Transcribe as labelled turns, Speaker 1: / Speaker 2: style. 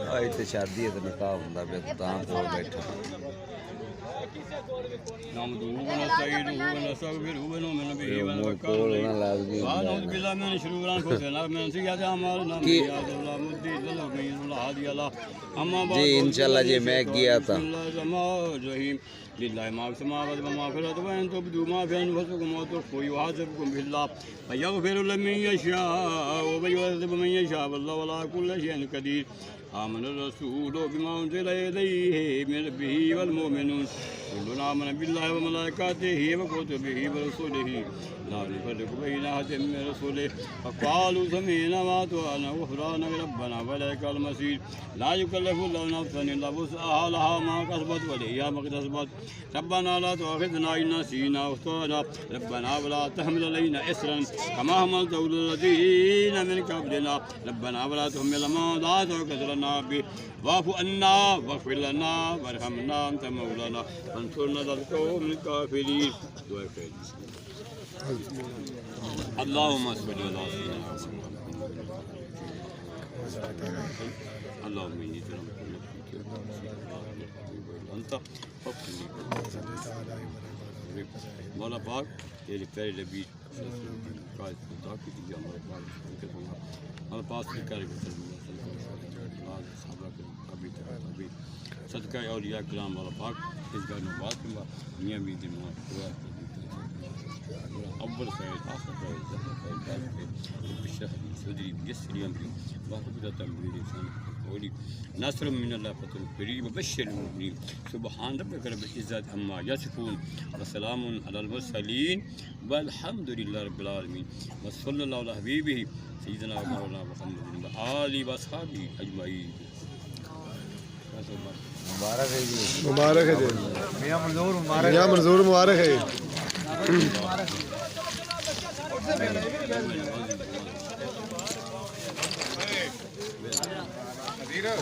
Speaker 1: आज तो शादी है तो निकाह होंदा पे तां कोल बैठा जी इंशाल्लाह जी मैं गया था
Speaker 2: लिल्लाहि मा समावाति व मा फिल अर्दि व इन तुब्दू मा फी अनफुसिकुम व तुख्फूहु युहासिबकुम बिल्लाह व यगफिरु लिमन यशाअ व युअज़्ज़िबु मन यशाअ वल्लाहु अला कुल्लि शैइन क़दीर आमन रसूल बिमा उन्ज़िला इलैहि मिन रब्बिहि वल मुमिनून कुल्लुन आमन बिल्लाहि व मलाइकातिहि व कुतुबिहि व रुसुलिहि ला नुफ़र्रिक़ु बैन अहदिन मिन रुसुलिहि फ़क़ालू समिअना व अतअना ग़ुफ़रानक रब्बना व इलैकल मसीर ला युकल्लिफ़ु अल्लाहु नफ़्सन इल्ला वुसअहा लहा मा कसबत व अलैहा मा इक्तसबत रब्बना ला तुअख़िज़ना इन नसीना अव अख़्तअना रब्बना व ला तहमिल अलैना इस्रन कमा हमलतहु अला लज़ीना मिन क़ब्लिना रब्बना व ला तुहम्मिलना मा ला ताक़त लना बिहि वाफ़ु अन्ना वग़फ़िर लना वरहमना अंत मौलाना फंसुरना अलल क़ौमिल काफ़िरीन। दुआ करें। अल्लाहुम्मा सल्लि अला सय्यिदिना अल्लाहुम्मा इन्नी मौला पाक तेरे प्यारे नबी का खुदा की दी हमारे पाक उनके दूंगा मौला पाक की कर अभी सदका औलिया किराम मौला पाक इस घर में बात दूंगा मियाँ भी दिन अव्वल फैज़ आखिर फैज़ सदरी यस्री अमरी वाक़िबतम बिलिसानी नस्र मिनल्लाह फतहुन करीम वबश्शिरिल मुमिनीन सुब्हान रब्बिका रब्बिल इज़्ज़ति अम्मा यसिफून व सलामुन अलल मुरसलीन वल्हम्दुलिल्लाहि रब्बिल आलमीन व सल्लल्लाहु अला हबीबिही सय्यिदिना व मौलाना मुहम्मदिन व आलिहि व अस्हाबिही अजमईन।
Speaker 1: मुबारक है जी
Speaker 3: मुबारक है जी
Speaker 1: मियां मंजूर मुबारक
Speaker 3: मियां मंजूर मुबारक है
Speaker 4: Adira.